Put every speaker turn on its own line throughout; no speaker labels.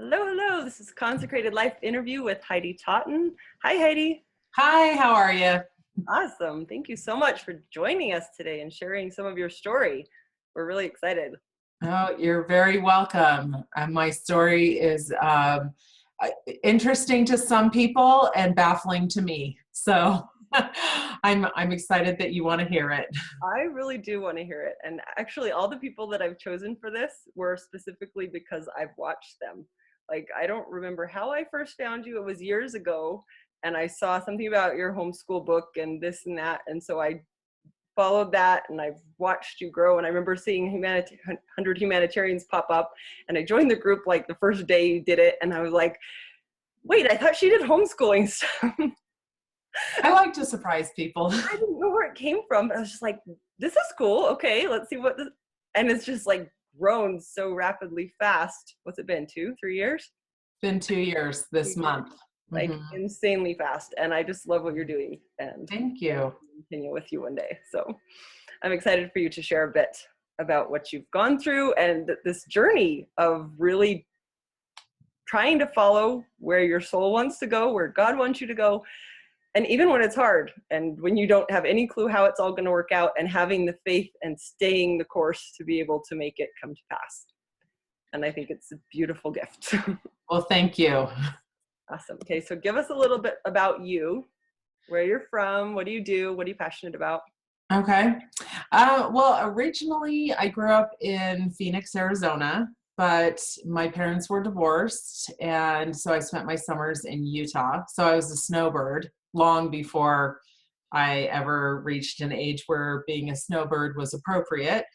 Hello, hello. This is Consecrated Life interview with Heidi Totten. Hi, Heidi.
Hi, how are you?
Awesome. Thank you so much for joining us today and sharing some of your story. We're really excited.
Oh, you're very welcome. My story is interesting to some people and baffling to me. So I'm excited that you want to hear it.
I really do want to hear it. And actually, all the people that I've chosen for this were specifically because I've watched them. Like, I don't remember how I first found you. It was years ago. And I saw something about your homeschool book and this and that. And so I followed that and I've watched you grow. And I remember seeing 100 Humanitarians pop up, and I joined the group like the first day you did it. And I was like, wait, I thought she did homeschooling stuff.
I like to surprise people.
I didn't know where it came from. I was just like, this is cool. Okay, let's see what this, and it's just like grown so rapidly fast. What's it been, 2-3 years?
Been 2 years this month.
Like insanely fast. And I just love what you're doing. And
Thank you.
Continue with you one day. So I'm excited for you to share a bit about what you've gone through and this journey of really trying to follow where your soul wants to go, where God wants you to go. And even when it's hard and when you don't have any clue how it's all going to work out, and having the faith and staying the course to be able to make it come to pass. And I think it's a beautiful gift.
Well, thank you.
Awesome. Okay, so give us a little bit about you, where you're from, what do you do, what are you passionate about?
Okay. Well, originally I grew up in Phoenix, Arizona, but my parents were divorced, and so I spent my summers in Utah. So I was a snowbird long before I ever reached an age where being a snowbird was appropriate.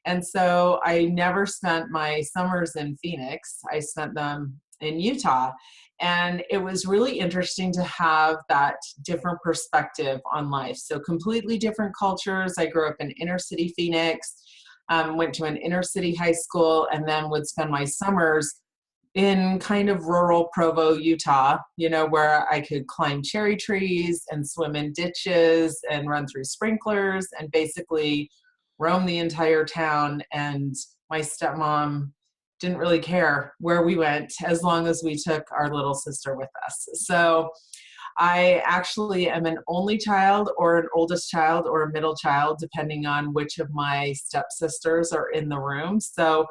And so I never spent my summers in Phoenix. I spent them in Utah. And it was really interesting to have that different perspective on life. So completely different cultures. I grew up in inner city Phoenix, went to an inner city high school, and then would spend my summers in kind of rural Provo, Utah, where I could climb cherry trees and swim in ditches and run through sprinklers and basically roam the entire town. And my stepmom didn't really care where we went as long as we took our little sister with us. So I actually am an only child or an oldest child or a middle child, depending on which of my stepsisters are in the room. So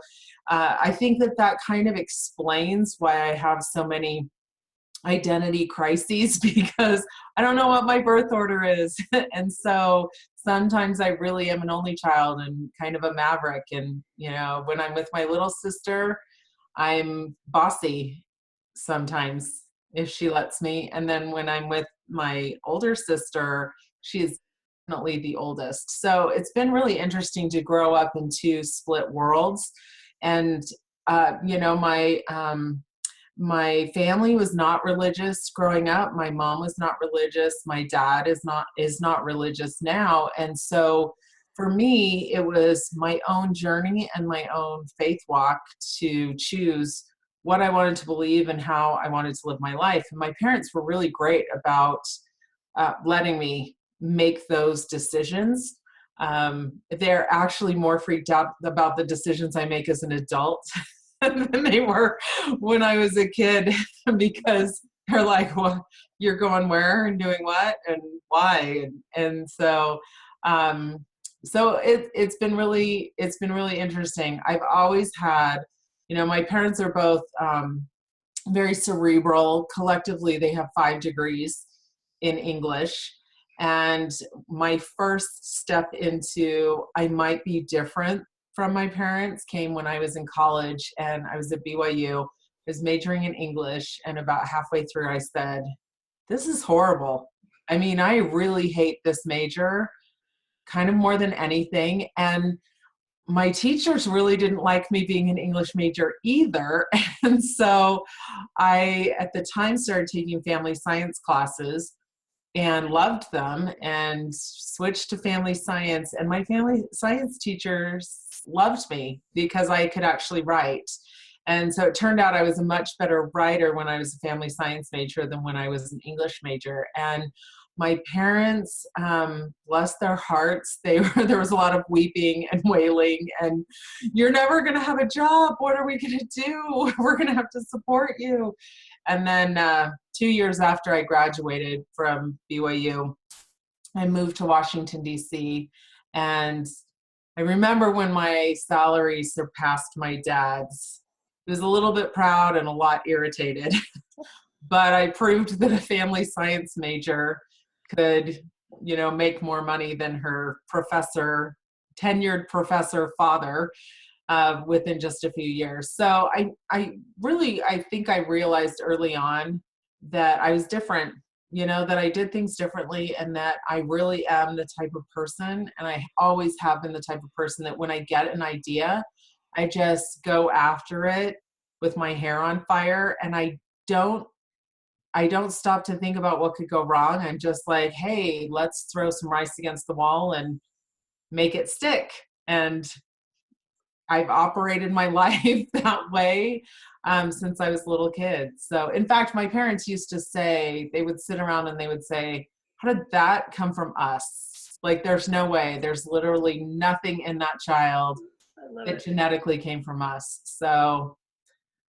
I think that kind of explains why I have so many identity crises, because I don't know what my birth order is. And so sometimes I really am an only child and kind of a maverick. And, when I'm with my little sister, I'm bossy sometimes if she lets me. And then when I'm with my older sister, she's definitely the oldest. So it's been really interesting to grow up in two split worlds. And, my family was not religious growing up. My mom was not religious. My dad is not religious now. And so for me, it was my own journey and my own faith walk to choose what I wanted to believe and how I wanted to live my life. And my parents were really great about letting me make those decisions. They're actually more freaked out about the decisions I make as an adult than they were when I was a kid, because they're like, well, you're going where and doing what and why? And so it's been really interesting. I've always had, my parents are both very cerebral. Collectively, they have 5 degrees in English. And my first step into I might be different from my parents came when I was in college, and I was at BYU. I was majoring in English, and about halfway through I said, this is horrible. I mean, I really hate this major, kind of more than anything. And my teachers really didn't like me being an English major either. And so I, at the time, started taking family science classes and loved them, and switched to family science. And my family science teachers loved me because I could actually write. And so it turned out I was a much better writer when I was a family science major than when I was an English major. And my parents, bless their hearts, there was a lot of weeping and wailing and you're never going to have a job. What are we going to do? We're going to have to support you. And then 2 years after I graduated from BYU, I moved to Washington, D.C. And I remember when my salary surpassed my dad's. He was a little bit proud and a lot irritated, but I proved that a family science major could, make more money than her tenured professor father within just a few years. So I think I realized early on that I was different, that I did things differently and that I really am the type of person, and I always have been the type of person that when I get an idea, I just go after it with my hair on fire, and I don't stop to think about what could go wrong. I'm just like, hey, let's throw some rice against the wall and make it stick. And I've operated my life that way since I was a little kid. So in fact, my parents used to say, they would sit around and they would say, how did that come from us? Like, there's no way. There's literally nothing in that child that genetically came from us. So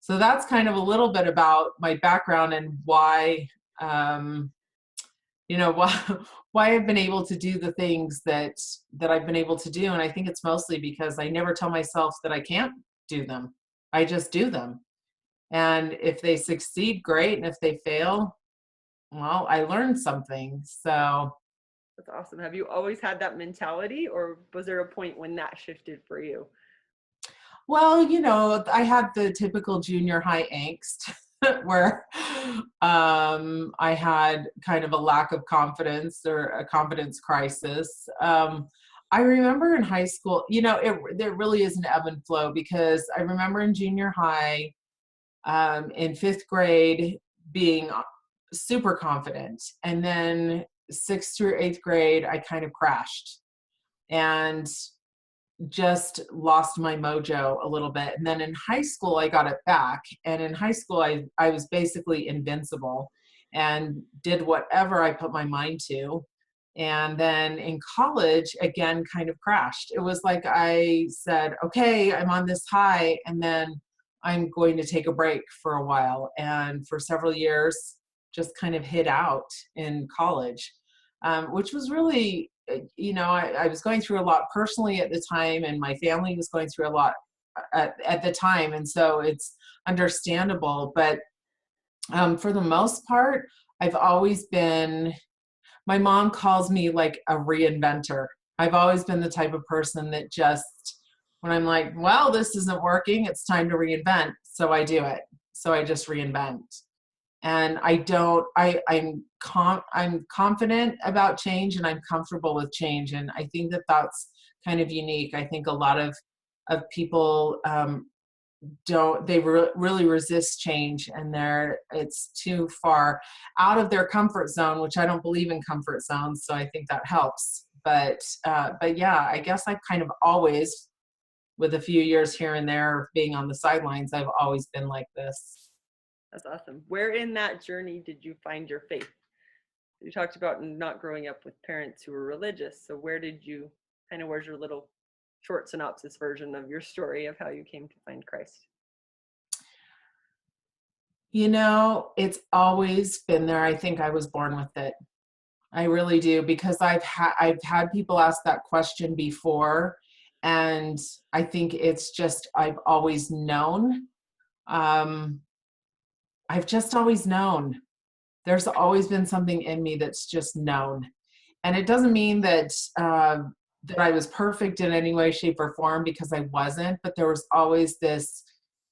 that's kind of a little bit about my background and why, why I've been able to do the things that I've been able to do. And I think it's mostly because I never tell myself that I can't do them. I just do them. And if they succeed, great. And if they fail, well, I learned something. So
that's awesome. Have you always had that mentality, or was there a point when that shifted for you?
Well, I had the typical junior high angst where I had kind of a lack of confidence or a confidence crisis. I remember in high school, there really is an ebb and flow, because I remember in junior high, in fifth grade, being super confident. And then sixth through eighth grade, I kind of crashed and just lost my mojo a little bit. And then in high school, I got it back. And in high school, I was basically invincible and did whatever I put my mind to. And then in college, again, kind of crashed. It was like I said, okay, I'm on this high, and then I'm going to take a break for a while. And for several years, just kind of hid out in college, which was really, I was going through a lot personally at the time, and my family was going through a lot at the time. And so it's understandable. But for the most part, I've always been, my mom calls me like a reinventor. I've always been the type of person that just, when I'm like, well, this isn't working, it's time to reinvent. So I do it. So I just reinvent. And I'm confident about change, and I'm comfortable with change. And I think that that's kind of unique. I think a lot of people really resist change, and it's too far out of their comfort zone, which I don't believe in comfort zones. So I think that helps. But yeah, I guess I've kind of always, with a few years here and there being on the sidelines, I've always been like this.
That's awesome. Where in that journey did you find your faith? You talked about not growing up with parents who were religious. So where's your little short synopsis version of your story of how you came to find Christ?
It's always been there. I think I was born with it. I really do, because I've had people ask that question before, and I think it's just, I've always known. I've just always known. There's always been something in me that's just known. And it doesn't mean that that I was perfect in any way, shape, or form, because I wasn't, but there was always this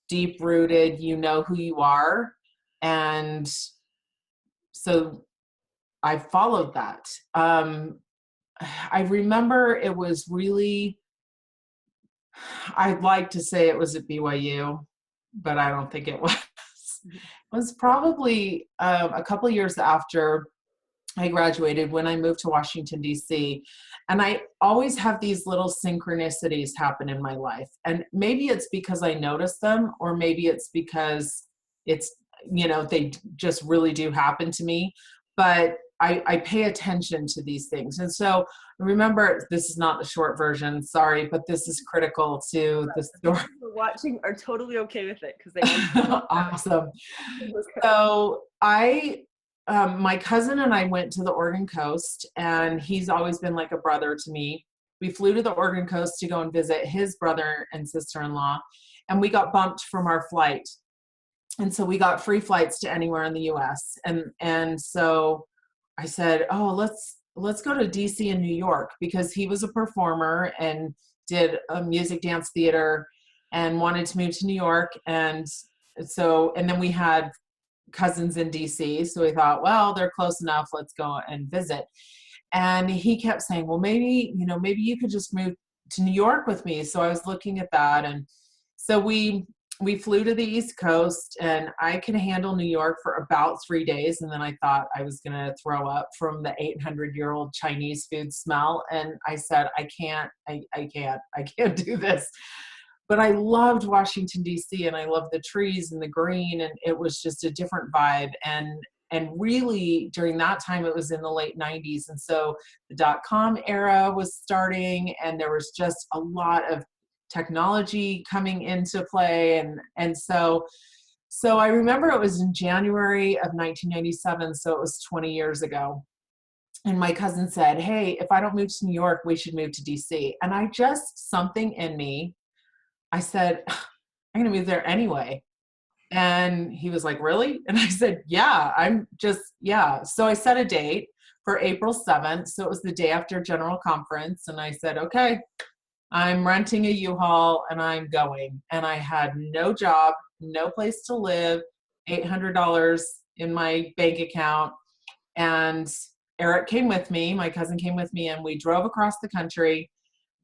deep-rooted, who you are. And so I followed that. I remember it was really, I'd like to say it was at BYU, but I don't think it was. It was probably a couple of years after I graduated, when I moved to Washington, D.C. And I always have these little synchronicities happen in my life. And maybe it's because I notice them, or maybe it's because it's, they just really do happen to me. But I pay attention to these things. And so remember, this is not the short version, sorry, but this is critical to the
The
story.
people who are watching are totally okay with it because they understand.
Awesome. So my cousin and I went to the Oregon coast, and he's always been like a brother to me. We flew to the Oregon coast to go and visit his brother and sister-in-law, and we got bumped from our flight. And so we got free flights to anywhere in the US. And so I said, oh, let's go to DC and New York, because he was a performer and did a music dance theater and wanted to move to New York. And then we had cousins in DC. So we thought, well, they're close enough. Let's go and visit. And he kept saying, well, maybe you could just move to New York with me. So I was looking at that. And so we flew to the East Coast, and I could handle New York for about 3 days. And then I thought I was going to throw up from the 800-year-old Chinese food smell. And I said, I can't do this. But I loved Washington, D.C., and I loved the trees and the green, and it was just a different vibe. And really, during that time, it was in the late 90s. And so the .com era was starting, and there was just a lot of technology coming into play. And so I remember it was in January of 1997. So it was 20 years ago. And my cousin said, hey, if I don't move to New York, we should move to DC. And I just, something in me, I said, I'm going to move there anyway. And he was like, really? And I said, yeah. So I set a date for April 7th. So it was the day after General Conference. And I said, okay, I'm renting a U-Haul and I'm going. And I had no job, no place to live, $800 in my bank account. And Eric came with me, my cousin came with me, and we drove across the country,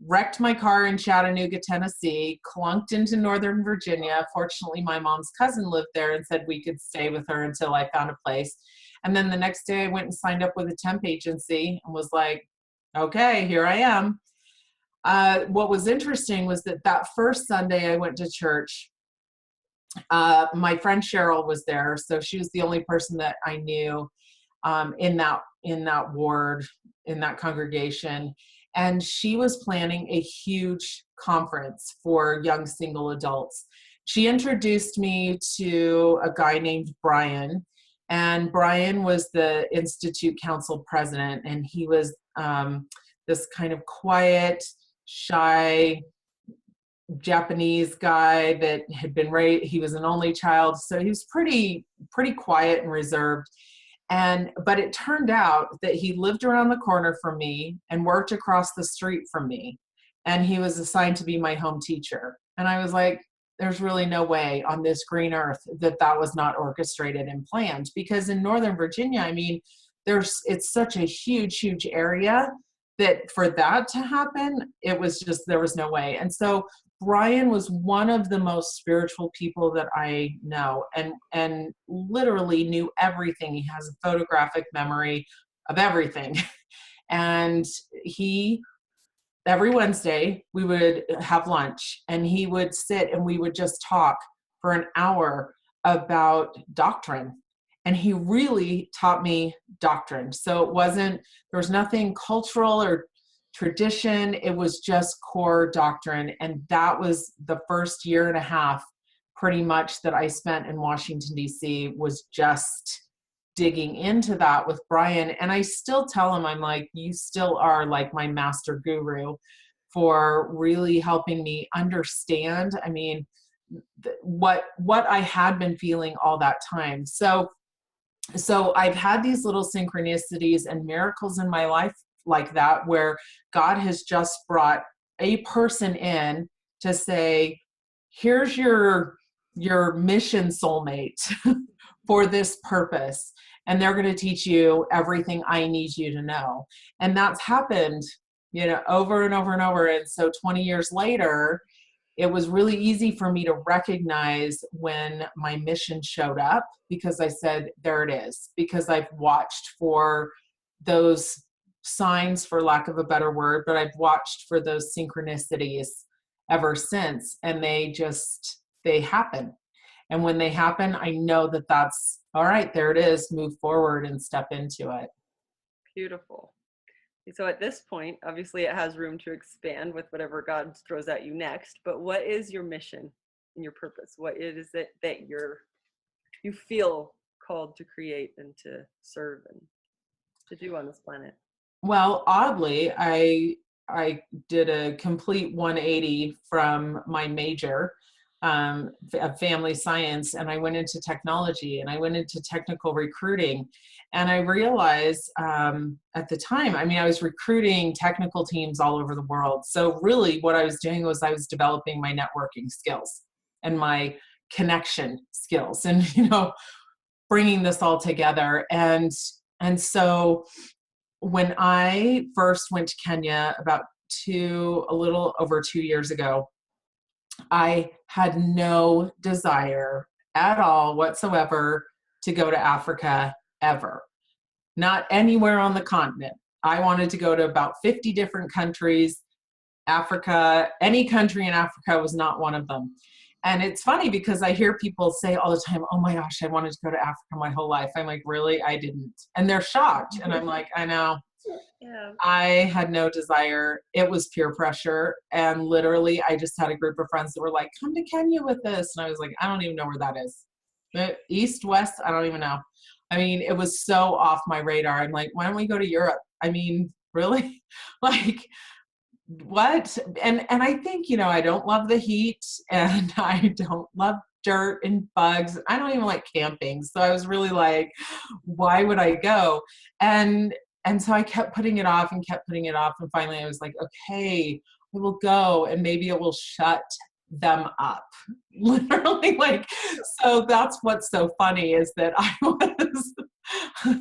wrecked my car in Chattanooga, Tennessee, clunked into Northern Virginia. Fortunately, my mom's cousin lived there and said we could stay with her until I found a place. And then the next day I went and signed up with a temp agency and was like, okay, here I am. What was interesting was that first Sunday I went to church. My friend Cheryl was there, so she was the only person that I knew in that ward, in that congregation. And she was planning a huge conference for young single adults. She introduced me to a guy named Brian, and Brian was the Institute Council president, and he was this kind of quiet, shy Japanese guy that had been raised. He was an only child, so he was pretty quiet and reserved. But it turned out that he lived around the corner from me and worked across the street from me. And he was assigned to be my home teacher. And I was like, there's really no way on this green earth that was not orchestrated and planned. Because in Northern Virginia, I mean, it's such a huge area that for that to happen, there was no way. And so Brian was one of the most spiritual people that I know, and literally knew everything. He has a photographic memory of everything. And every Wednesday we would have lunch, and he would sit and we would just talk for an hour about doctrine. And he really taught me doctrine. So there was nothing cultural or tradition. It was just core doctrine. And that was the first year and a half pretty much that I spent in Washington, D.C., was just digging into that with Brian. And I still tell him, I'm like, you still are like my master guru for really helping me understand, I mean, what I had been feeling all that time. So I've had these little synchronicities and miracles in my life like that, where God has just brought a person in to say, here's your mission soulmate for this purpose. And they're going to teach you everything I need you to know. And that's happened, over and over and over. And so 20 years later, it was really easy for me to recognize when my mission showed up, because I said, there it is, because I've watched for those signs, for lack of a better word, but I've watched for those synchronicities ever since. And they happen. And when they happen, I know that that's all right. There it is. Move forward and step into it.
Beautiful. So at this point, obviously it has room to expand with whatever God throws at you next, but what is your mission and your purpose? What is it that you feel called to create and to serve and to do on this planet?
Well, oddly, I did a complete 180 from my major, of family science, and I went into technology and I went into technical recruiting. And I realized at the time, I mean, I was recruiting technical teams all over the world. So really what I was doing was I was developing my networking skills and my connection skills and, bringing this all together. And so when I first went to Kenya about a little over 2 years ago, I had no desire at all whatsoever to go to Africa ever, not anywhere on the continent. I wanted to go to about 50 different countries. Africa, any country in Africa was not one of them. And it's funny because I hear people say all the time, oh my gosh, I wanted to go to Africa my whole life. I'm like, really? I didn't. And they're shocked. And I'm like, I know.
Yeah.
I had no desire. It was peer pressure. And literally, I just had a group of friends that were like, come to Kenya with us. And I was like, I don't even know where that is. East, west, I don't even know. I mean, it was so off my radar. I'm like, why don't we go to Europe? I mean, really? Like, what? And I think, I don't love the heat and I don't love dirt and bugs. I don't even like camping. So I was really like, why would I go? And so I kept putting it off and kept putting it off. And finally I was like, okay, I will go and maybe it will shut them up. Literally, like, so that's what's so funny is that I was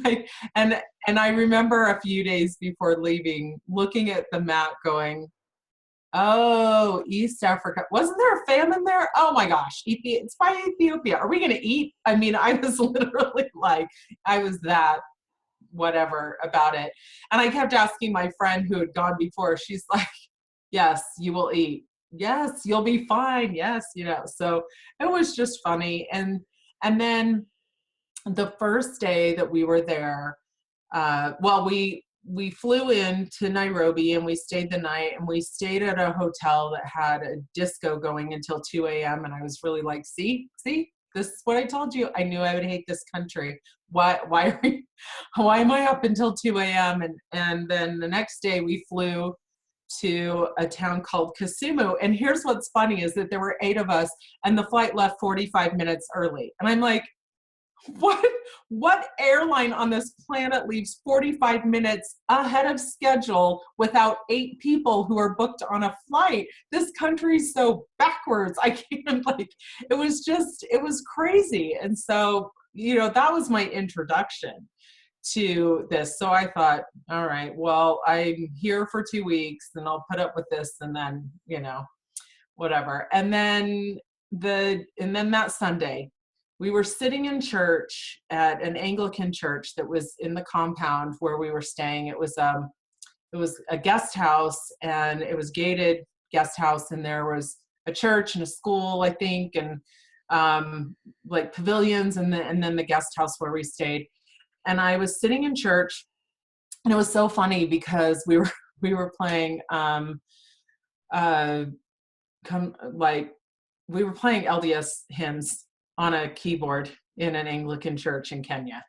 like, and I remember a few days before leaving, looking at the map going, oh, East Africa. Wasn't there a famine there? Oh my gosh, it's by Ethiopia. Are we going to eat? I mean, I was literally like, I was that whatever about it. And I kept asking my friend who had gone before, she's like, yes, you will eat. Yes, you'll be fine. Yes, so it was just funny. And then the first day that we were there, we flew in to Nairobi and we stayed the night and we stayed at a hotel that had a disco going until 2 a.m. And I was really like, see, this is what I told you. I knew I would hate this country. Why am I up until 2 a.m.? And then the next day we flew to a town called Kisumu. And here's what's funny is that there were 8 of us and the flight left 45 minutes early. And I'm like, what airline on this planet leaves 45 minutes ahead of schedule without 8 people who are booked on a flight? This country's so backwards. I can't, it was crazy. And so, that was my introduction to this. So I thought, all right, well, I'm here for 2 weeks and I'll put up with this and then, whatever. And then that Sunday, we were sitting in church at an Anglican church that was in the compound where we were staying. It was a guest house and it was gated guest house. And there was a church and a school, I think, and like pavilions and then the guest house where we stayed. And I was sitting in church and it was so funny because we were playing, we were playing LDS hymns on a keyboard in an Anglican church in Kenya,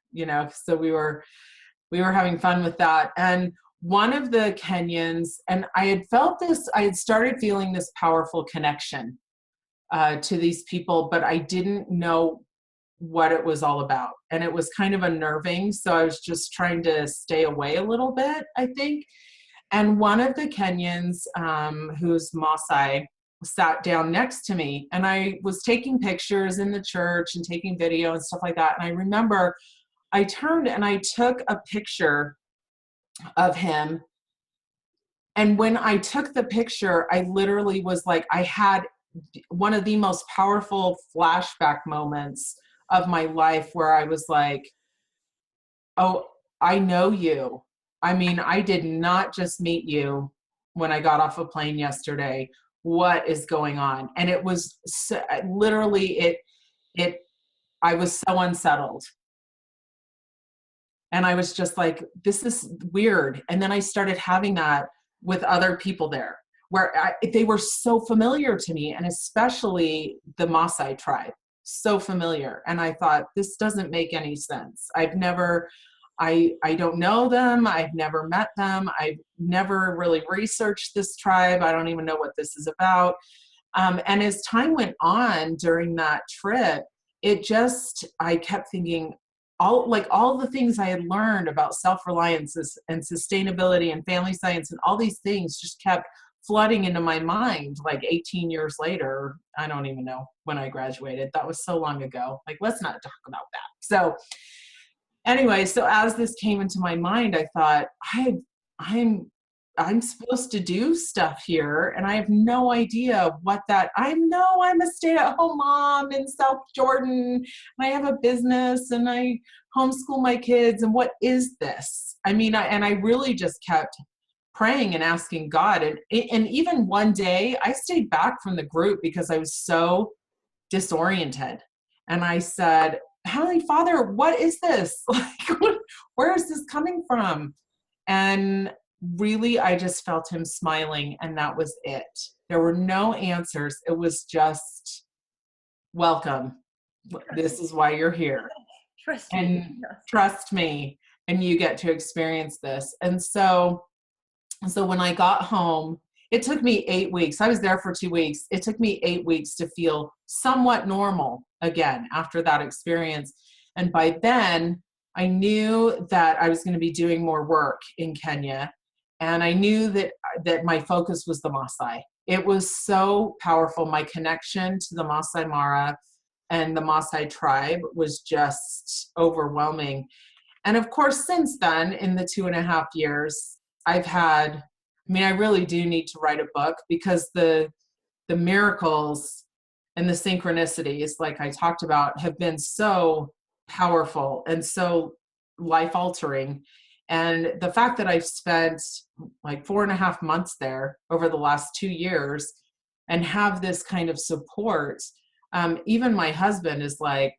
so we were having fun with that. And one of the Kenyans, and I had started feeling this powerful connection to these people, but I didn't know what it was all about. And it was kind of unnerving. So I was just trying to stay away a little bit, I think. And one of the Kenyans, who's Masai, sat down next to me, and I was taking pictures in the church and taking video and stuff like that. And I remember I turned and I took a picture of him. And when I took the picture, I literally was like, I had one of the most powerful flashback moments of my life where I was like, oh, I know you. I mean, I did not just meet you when I got off a plane yesterday. What is going on? And it was literally I was so unsettled. And I was just like, this is weird. And then I started having that with other people there, where they were so familiar to me, and especially the Masai Tribe, so familiar. And I thought, this doesn't make any sense. I don't know them. I've never met them. I've never really researched this tribe. I don't even know what this is about. And as time went on during that trip, I kept thinking, all the things I had learned about self-reliance and sustainability and family science and all these things just kept flooding into my mind, like 18 years later. I don't even know when I graduated. That was so long ago. Like, let's not talk about that. So anyway, so as this came into my mind, I thought, I'm supposed to do stuff here, and I have no idea what that. I know I'm a stay-at-home mom in South Jordan, and I have a business, and I homeschool my kids, and what is this? I mean, I really just kept praying and asking God, and even one day I stayed back from the group because I was so disoriented, and I said, Heavenly Father, what is this? Like, where is this coming from? And really, I just felt him smiling, and that was it. There were no answers. It was just, welcome. This is why you're here.
Trust
and
me. Yes.
trust me, and you get to experience this. And so when I got home, it took me 8 weeks. I was there for 2 weeks. It took me 8 weeks to feel somewhat normal again after that experience. And by then, I knew that I was going to be doing more work in Kenya. And I knew that my focus was the Maasai. It was so powerful. My connection to the Masai Mara and the Masai tribe was just overwhelming. And of course, since then, in the 2.5 years, I really do need to write a book, because the miracles and the synchronicities, like I talked about, have been so powerful and so life-altering. And the fact that I've spent like 4.5 months there over the last 2 years and have this kind of support, even my husband is like,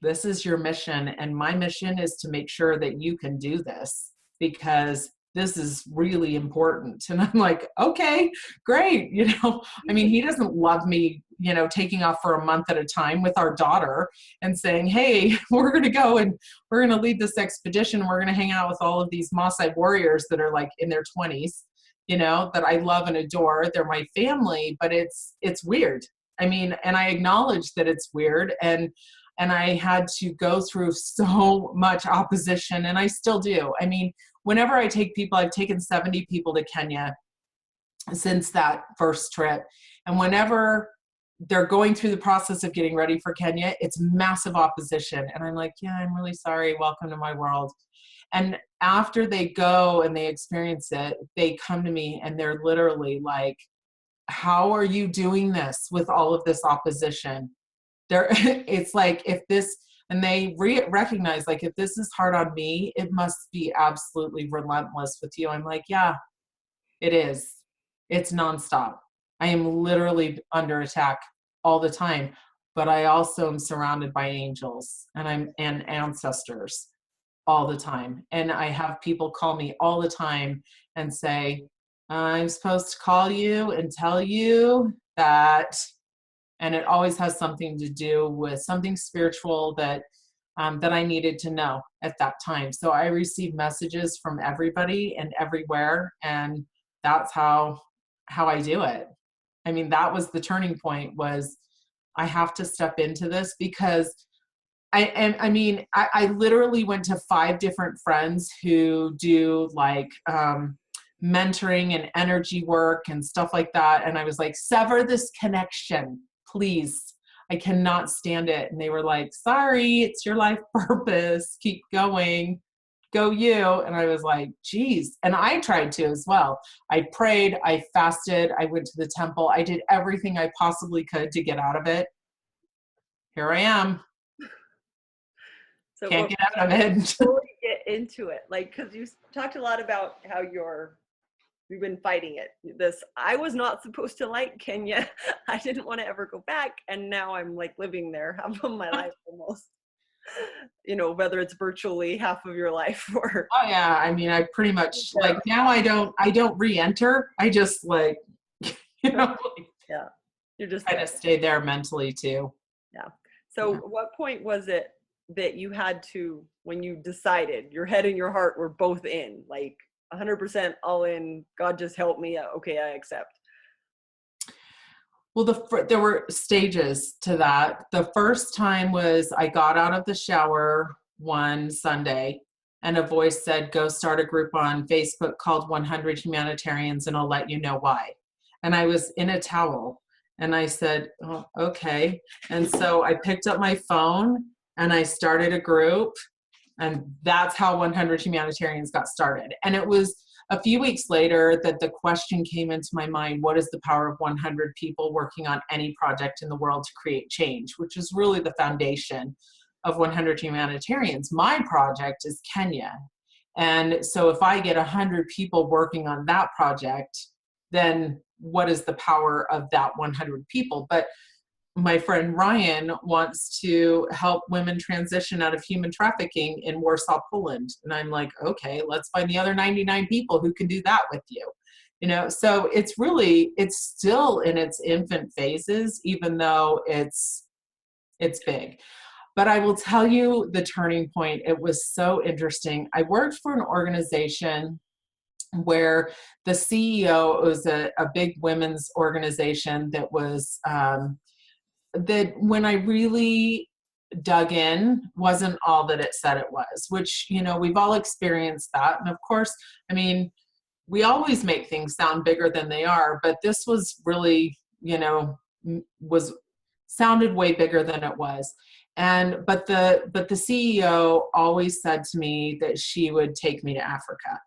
this is your mission, and my mission is to make sure that you can do this, because this is really important. And I'm like, okay, great. I mean, he doesn't love me, taking off for a month at a time with our daughter and saying, hey, we're going to go and we're going to lead this expedition. We're going to hang out with all of these Maasai warriors that are like in their 20s, that I love and adore. They're my family, but it's weird. I mean, and I acknowledge that it's weird. And I had to go through so much opposition, and I still do. I mean, whenever I take people, I've taken 70 people to Kenya since that first trip. And whenever they're going through the process of getting ready for Kenya, it's massive opposition. And I'm like, yeah, I'm really sorry. Welcome to my world. And after they go and they experience it, they come to me and they're literally like, how are you doing this with all of this opposition? It's like, and they recognize, like, if this is hard on me, it must be absolutely relentless with you. I'm like, yeah, it is. It's nonstop. I am literally under attack all the time, but I also am surrounded by angels and ancestors all the time. And I have people call me all the time and say, I'm supposed to call you and tell you that. And it always has something to do with something spiritual that I needed to know at that time. So I received messages from everybody and everywhere, and that's how I do it. I mean, that was the turning point, was I have to step into this, because I literally went to 5 different friends who do like mentoring and energy work and stuff like that. And I was like, sever this connection, please. I cannot stand it. And they were like, sorry, it's your life purpose. Keep going. Go you. And I was like, geez. And I tried to as well. I prayed, I fasted, I went to the temple. I did everything I possibly could to get out of it. Here I am.
So
can't get out of it.
Fully get into it. Like, cause you talked a lot about how you've been fighting it. I was not supposed to like Kenya. I didn't want to ever go back. And now I'm like living there half of my life almost. whether it's virtually half of your life or
Oh yeah, I mean, I pretty much
there.
like now I don't re-enter. I just like, you know,
Yeah. You're just
kind
there.
of stay there mentally too.
Yeah. So
Yeah.
what point was it that you had to, when you decided your head and your heart were both in, like 100% all in, God just help me. Okay, I accept.
Well, there were stages to that. The first time was I got out of the shower one Sunday and a voice said, go start a group on Facebook called 100 Humanitarians and I'll let you know why. And I was in a towel and I said, oh, okay. And so I picked up my phone and I started a group, and that's how 100 Humanitarians got started. And it was a few weeks later that the question came into my mind, what is the power of 100 people working on any project in the world to create change, which is really the foundation of 100 Humanitarians. My project is Kenya. And so if I get 100 people working on that project, then what is the power of that 100 people? But my friend Ryan wants to help women transition out of human trafficking in Warsaw, Poland. And I'm like, okay, let's find the other 99 people who can do that with you. So it's still in its infant phases, even though it's big. But I will tell you the turning point. It was so interesting. I worked for an organization where the CEO was a big women's organization that was, that when I really dug in wasn't all that it said it was, which, we've all experienced that. And of course, I mean, we always make things sound bigger than they are, but this was really, was sounded way bigger than it was. But the CEO always said to me that she would take me to Africa.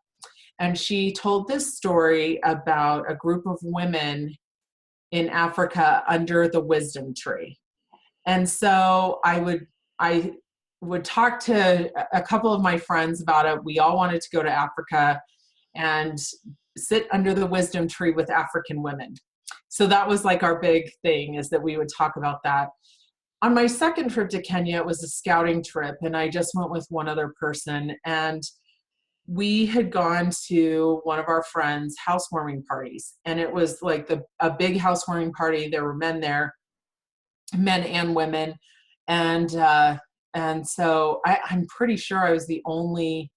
And she told this story about a group of women in Africa under the wisdom tree. And so I would talk to a couple of my friends about it. We all wanted to go to Africa and sit under the wisdom tree with African women. So that was like our big thing, is that we would talk about that. On my second trip to Kenya, it was a scouting trip, and I just went with one other person. And we had gone to one of our friends' housewarming parties, and it was like a big housewarming party. There were men there, men and women, and so I'm pretty sure I was the only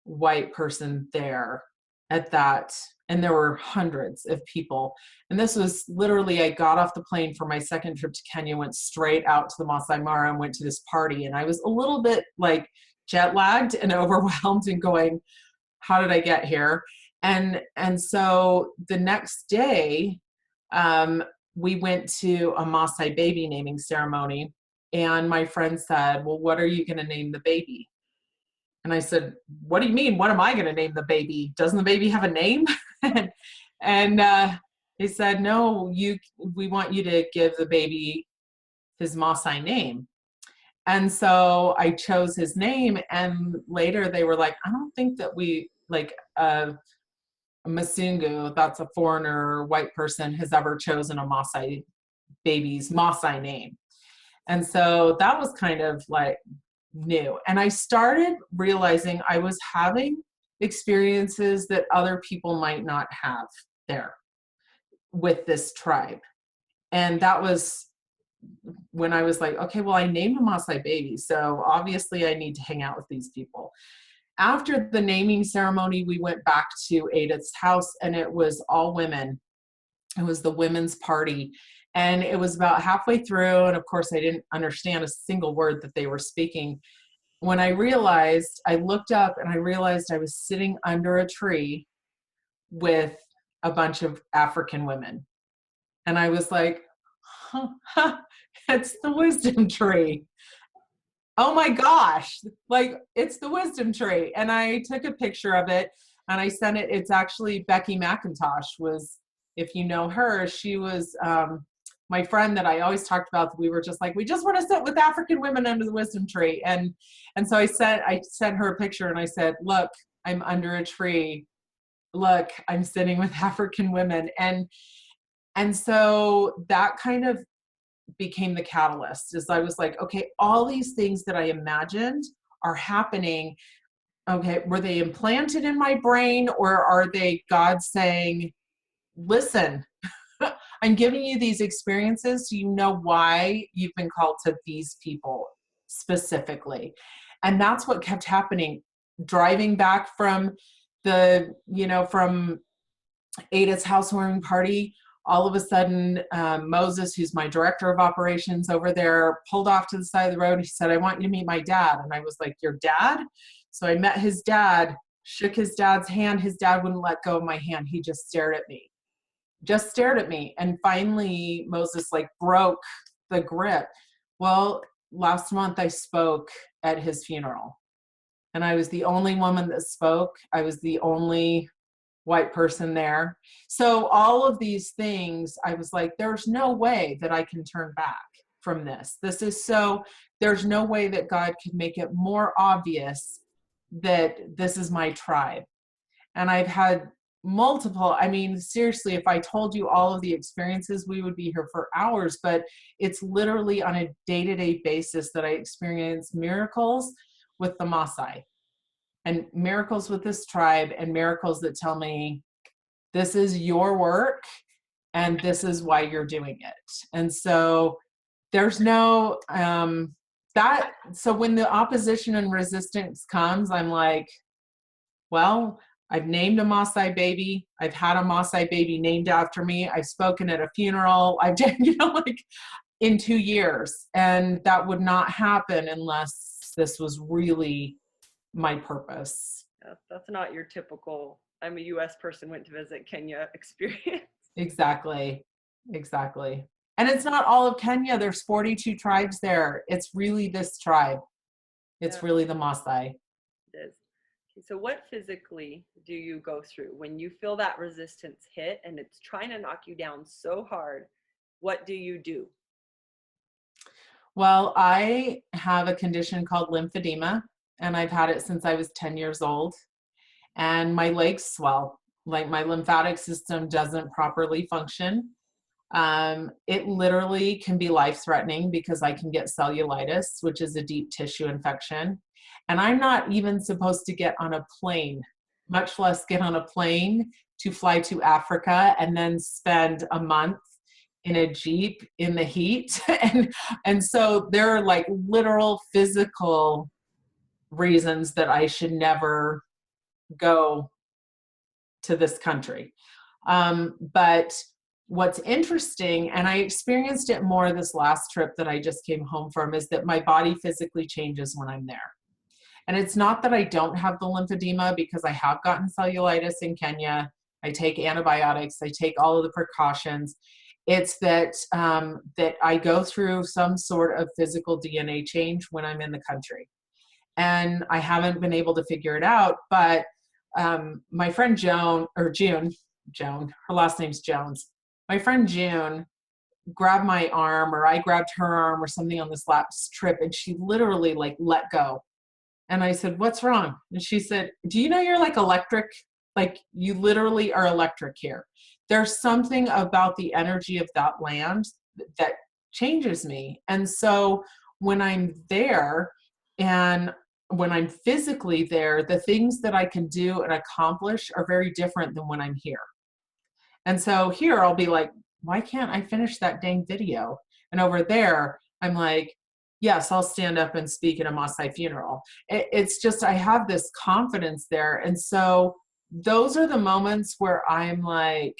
white person there at that, and there were hundreds of people. And this was literally, I got off the plane for my second trip to Kenya, went straight out to the Masai Mara and went to this party, and I was a little bit like jet lagged and overwhelmed and going, how did I get here? And so the next day, we went to a Masai baby naming ceremony, and my friend said, well, what are you going to name the baby? And I said, what do you mean? What am I going to name the baby? Doesn't the baby have a name? and they said, no, we want you to give the baby his Masai name. And so I chose his name, and later they were like, I don't think that we, like, Masungu, that's a foreigner white person, has ever chosen a Masai baby's Masai name. And so that was kind of like new. And I started realizing I was having experiences that other people might not have there with this tribe. And that was when I was like, okay, well, I named a Maasai baby, so obviously I need to hang out with these people. After the naming ceremony, we went back to Edith's house, and it was all women. It was the women's party. And it was about halfway through, and of course I didn't understand a single word that they were speaking. When I looked up and I realized I was sitting under a tree with a bunch of African women. And I was like, it's the wisdom tree. Oh my gosh, like, it's the wisdom tree. And I took a picture of it and I sent it. It's actually Becky McIntosh was, if you know her, she was my friend that I always talked about. We were just like, we just want to sit with African women under the wisdom tree. And so I sent her a picture and I said, look, I'm under a tree. Look, I'm sitting with African women. And so that kind of became the catalyst. Is I was like, okay, all these things that I imagined are happening. Okay, were they implanted in my brain, or are they God saying, listen, I'm giving you these experiences so you know why you've been called to these people specifically. And that's what kept happening. Driving back from from Ada's housewarming party, all of a sudden, Moses, who's my director of operations over there, pulled off to the side of the road. He said, I want you to meet my dad. And I was like, your dad? So I met his dad, shook his dad's hand. His dad wouldn't let go of my hand. He just stared at me. And finally, Moses broke the grip. Well, last month I spoke at his funeral, and I was the only woman that spoke. I was the only white person there. So all of these things, I was like, there's no way that I can turn back from this. There's no way that God could make it more obvious that this is my tribe. And I've had multiple, seriously, if I told you all of the experiences, we would be here for hours, but it's literally on a day-to-day basis that I experience miracles with the Masai, and miracles with this tribe, and miracles that tell me this is your work and this is why you're doing it. And so there's no, so when the opposition and resistance comes, I'm like, well, I've named a Masai baby. I've had a Masai baby named after me. I've spoken at a funeral. I've done, in 2 years. And that would not happen unless this was really my purpose.
That's not your typical, I'm a US person, went to visit Kenya experience.
Exactly. And it's not all of Kenya. There's 42 tribes there. It's really this tribe. It's really the Masai.
It is. Okay, so what physically do you go through when you feel that resistance hit and it's trying to knock you down so hard? What do you do?
Well, I have a condition called lymphedema, and I've had it since I was 10 years old. And my legs swell, like my lymphatic system doesn't properly function. It literally can be life-threatening because I can get cellulitis, which is a deep tissue infection. And I'm not even supposed to get on a plane, much less get on a plane to fly to Africa and then spend a month in a Jeep in the heat. And so there are literal physical reasons that I should never go to this country. But what's interesting, and I experienced it more this last trip that I just came home from, is that my body physically changes when I'm there. And it's not that I don't have the lymphedema, because I have gotten cellulitis in Kenya. I take antibiotics. I take all of the precautions. It's that that I go through some sort of physical DNA change when I'm in the country. And I haven't been able to figure it out. But my friend June, her last name's Jones. My friend June grabbed my arm, or I grabbed her arm or something on this last trip, and she literally let go. And I said, what's wrong? And she said, do you know you're electric? You literally are electric here. There's something about the energy of that land that changes me. And so when I'm there, and when I'm physically there, the things that I can do and accomplish are very different than when I'm here. And so here I'll be like, why can't I finish that dang video? And over there, I'm like, yes, I'll stand up and speak at a Masai funeral. It's just, I have this confidence there. And so those are the moments where I'm like,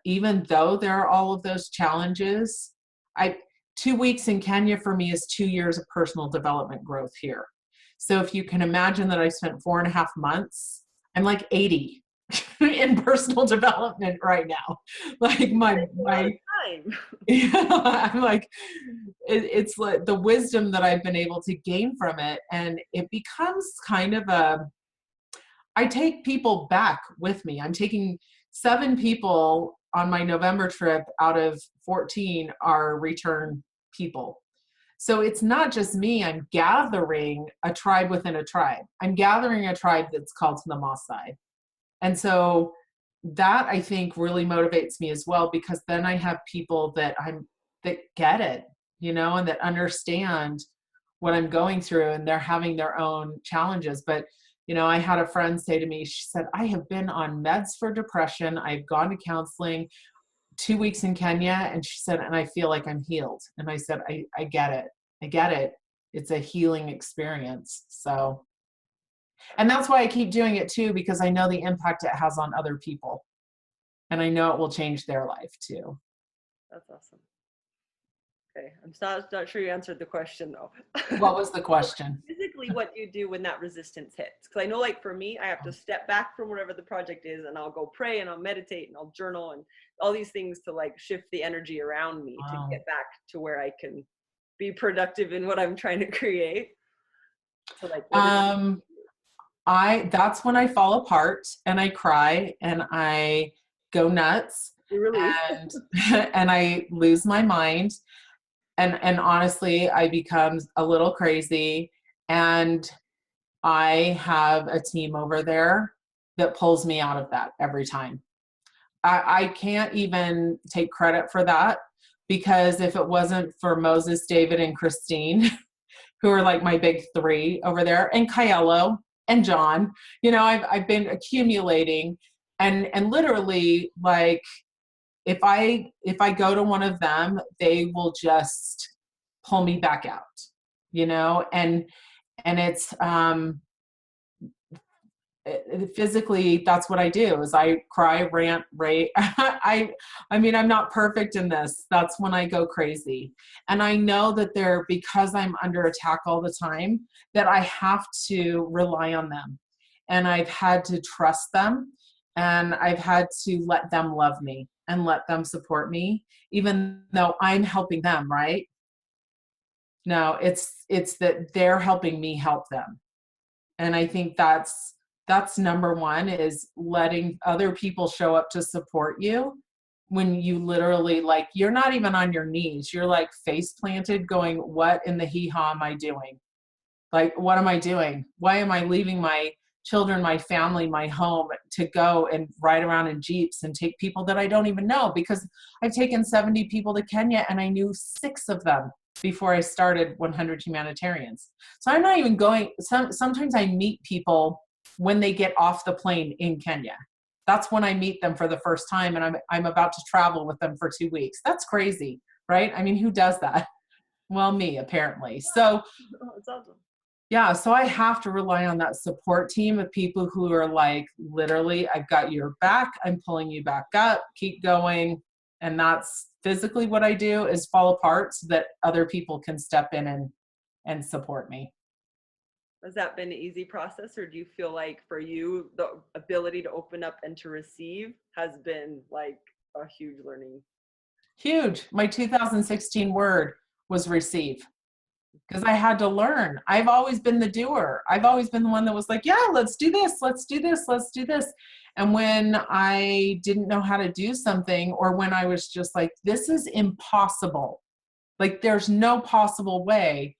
even though there are all of those challenges, 2 weeks in Kenya for me is 2 years of personal development growth here. So if you can imagine that I spent 4.5 months, I'm 80 in personal development right now. My
time.
I'm it's the wisdom that I've been able to gain from it. And it becomes kind of I take people back with me. I'm taking 7 people on my November trip out of 14 are return people. So it's not just me. I'm gathering a tribe within a tribe. I'm gathering a tribe that's called the Masai. And so that, I think, really motivates me as well, because then I have people that I'm that get it, and that understand what I'm going through, and they're having their own challenges. But, I had a friend say to me, she said, I have been on meds for depression. I've gone to counseling 2 weeks in Kenya. And she said, and I feel like I'm healed. And I said, I get it. I get it. It's a healing experience. So, and that's why I keep doing it too, because I know the impact it has on other people. And I know it will change their life too.
That's awesome. Okay, I'm not sure you answered the question though.
What was the
So
question?
physically, what do you do when that resistance hits? Because I know, like for me, I have to step back from whatever the project is, and I'll go pray, and I'll meditate, and I'll journal, and all these things to like shift the energy around me to
Wow.
get back to where I can be productive in what I'm trying to create. So like, what is
That's when I fall apart and I cry and I go nuts
the release?
and and I lose my mind, and honestly I become a little crazy, and I have a team over there that pulls me out of that every time. I can't even take credit for that, because if it wasn't for Moses, David, and Christine, who are like my big three over there, and Kyello and John, I've been accumulating, and literally, like, if I go to one of them, they will just pull me back out, and it's physically, that's what I do, is I cry, rant, rave. I mean, I'm not perfect in this. That's when I go crazy. And I know that because I'm under attack all the time, that I have to rely on them. And I've had to trust them, and I've had to let them love me and let them support me, even though I'm helping them, right? No, it's that they're helping me help them. And I think that's number one, is letting other people show up to support you when you literally, like, you're not even on your knees. You're like face planted going, what in the hee-haw am I doing? Like, what am I doing? Why am I leaving my children, my family, my home to go and ride around in Jeeps and take people that I don't even know? Because I've taken 70 people to Kenya and I knew 6 of them before I started 100 Humanitarians. So I'm not even going. Sometimes I meet people when they get off the plane in Kenya. That's when I meet them for the first time, and I'm about to travel with them for 2 weeks. That's crazy, right? I mean, who does that? Well, me, apparently. So
Oh, it's awesome.
yeah, so I have to rely on that support team of people who are like, literally, I've got your back, I'm pulling you back up, keep going. And that's physically what I do, is fall apart so that other people can step in and support me.
Has that been an easy process, or do you feel like for you, the ability to open up and to receive has been like a huge learning?
Huge. My 2016 word was receive, because I had to learn. I've always been the doer. I've always been the one that was like, yeah, let's do this, let's do this, let's do this. And when I didn't know how to do something, or when I was just like, this is impossible, like there's no possible way,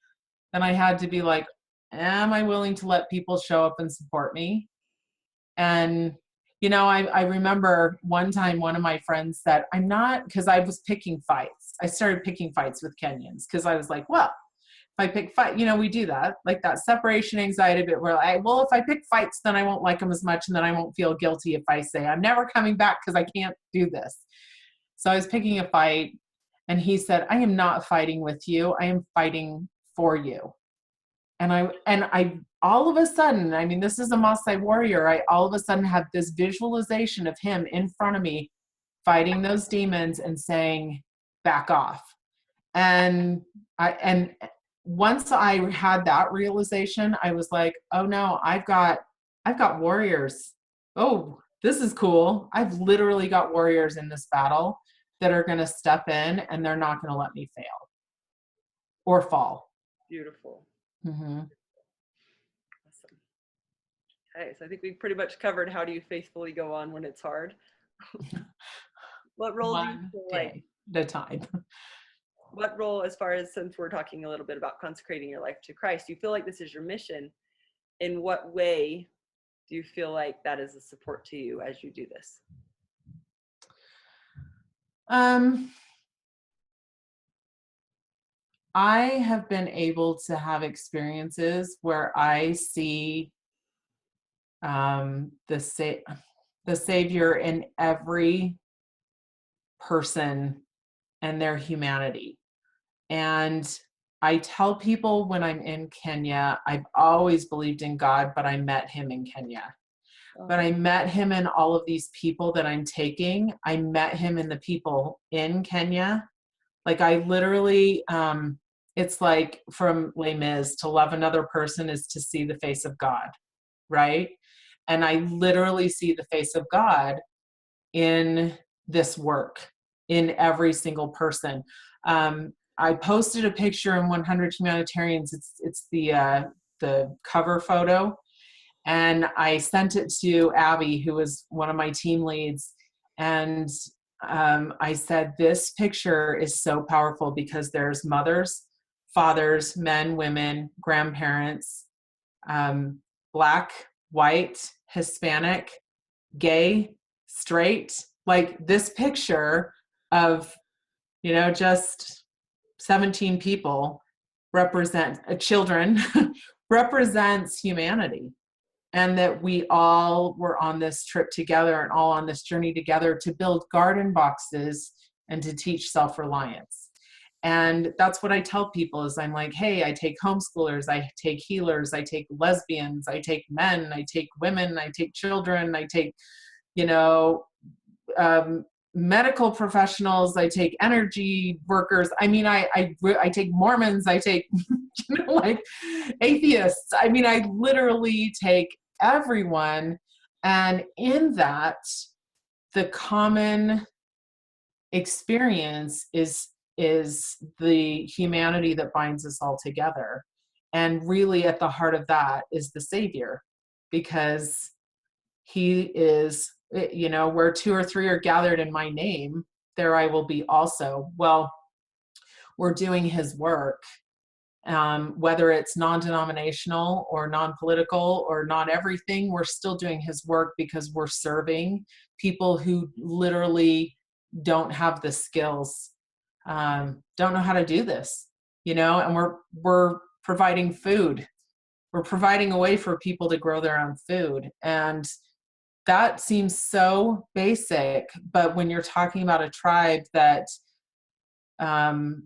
then I had to be like, am I willing to let people show up and support me? And I remember one time one of my friends said, I'm not, because I was picking fights. I started picking fights with Kenyans because I was like, well, if I pick fight, we do that, like that separation anxiety, but we're like, well, if I pick fights, then I won't like them as much, and then I won't feel guilty if I say I'm never coming back because I can't do this. So I was picking a fight, and he said, I am not fighting with you. I am fighting for you. And I all of a sudden, I mean, this is a Masai warrior. I all of a sudden have this visualization of him in front of me fighting those demons and saying, back off. And once I had that realization, I was like, oh no, I've got warriors. Oh, this is cool. I've literally got warriors in this battle that are going to step in, and they're not going to let me fail or fall.
Beautiful.
Mm-hmm.
Awesome. Okay, so I think we've pretty much covered how do you faithfully go on when it's hard. What role do you
One
feel like,
day at a time.
what role, as far as, since we're talking a little bit about consecrating your life to Christ, do you feel like this is your mission? In what way do you feel like that is a support to you as you do this?
I have been able to have experiences where I see the Savior in every person and their humanity. And I tell people when I'm in Kenya, I've always believed in God, but I met him in Kenya. But I met him in all of these people that I'm taking. I met him in the people in Kenya. Like I literally, it's like from Les Mis, to love another person is to see the face of God, right? And I literally see the face of God in this work, in every single person. I posted a picture in 100 Humanitarians. It's the cover photo, and I sent it to Abby, who was one of my team leads, and I said, this picture is so powerful because there's mothers, fathers, men, women, grandparents, Black, white, Hispanic, gay, straight. Like this picture of, just 17 people represent children represents humanity. And that we all were on this trip together and all on this journey together to build garden boxes and to teach self-reliance. And that's what I tell people is I'm like, hey, I take homeschoolers, I take healers, I take lesbians, I take men, I take women, I take children, I take, you know, medical professionals, I take energy workers. I mean, I take Mormons, I take, like atheists. I mean, I literally take everyone. And in that, the common experience is the humanity that binds us all together. And really at the heart of that is the Savior, because he is, where 2 or 3 are gathered in my name, there I will be also. Well, we're doing his work, whether it's non-denominational or non-political or not everything, we're still doing his work because we're serving people who literally don't have the skills, don't know how to do this, and we're providing food. We're providing a way for people to grow their own food. And that seems so basic, but when you're talking about a tribe that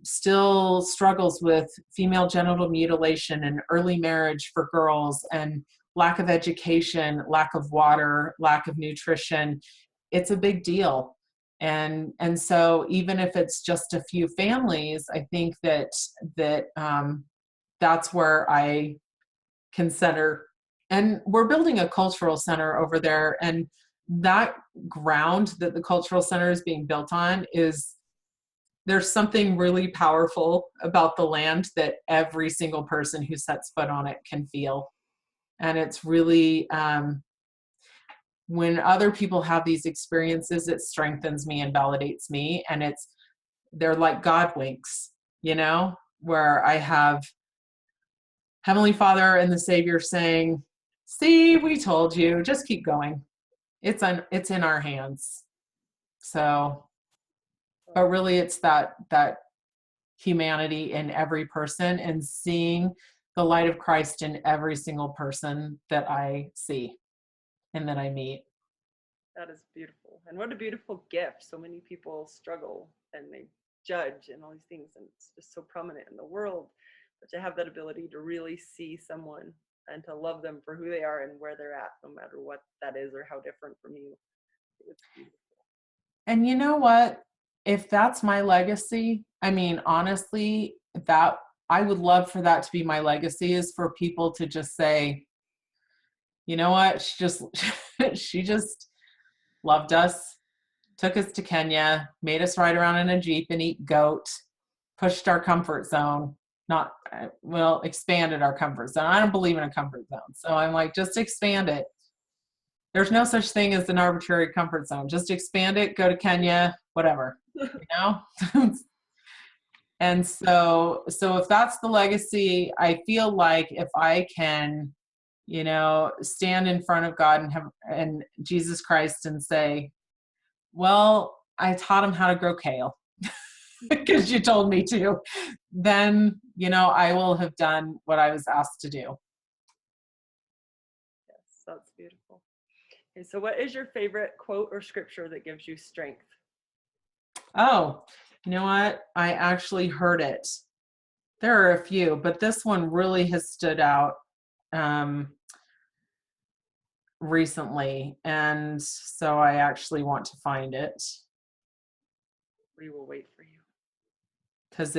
still struggles with female genital mutilation and early marriage for girls and lack of education, lack of water, lack of nutrition, it's a big deal. And so even if it's just a few families, I think that that's where I can center. And we're building a cultural center over there. And that ground that the cultural center is being built on there's something really powerful about the land that every single person who sets foot on it can feel. And it's really, when other people have these experiences, it strengthens me and validates me. And they're like God winks, where I have Heavenly Father and the Savior saying, see, we told you, just keep going. It's in our hands. So, but really it's that humanity in every person and seeing the light of Christ in every single person that I see and that I meet.
That is beautiful. And what a beautiful gift. So many people struggle and they judge and all these things, and it's just so prominent in the world. But to have that ability to really see someone and to love them for who they are and where they're at, no matter what that is or how different from you, it's beautiful.
And you know what? If that's my legacy, I mean, honestly, that I would love for that to be my legacy, is for people to just say, you know what? She just loved us, took us to Kenya, made us ride around in a Jeep and eat goat, pushed our comfort zone, expanded our comfort zone. I don't believe in a comfort zone. So I'm like, just expand it. There's no such thing as an arbitrary comfort zone. Just expand it, go to Kenya, whatever, And so if that's the legacy, I feel like if I can, stand in front of God and Jesus Christ and say, well, I taught him how to grow kale. because you told me to, then, I will have done what I was asked to do.
Yes, that's beautiful. Okay, so what is your favorite quote or scripture that gives you strength?
Oh, you know what? I actually heard it. There are a few, but this one really has stood out recently. And so I actually want to find it
We will wait for you.
because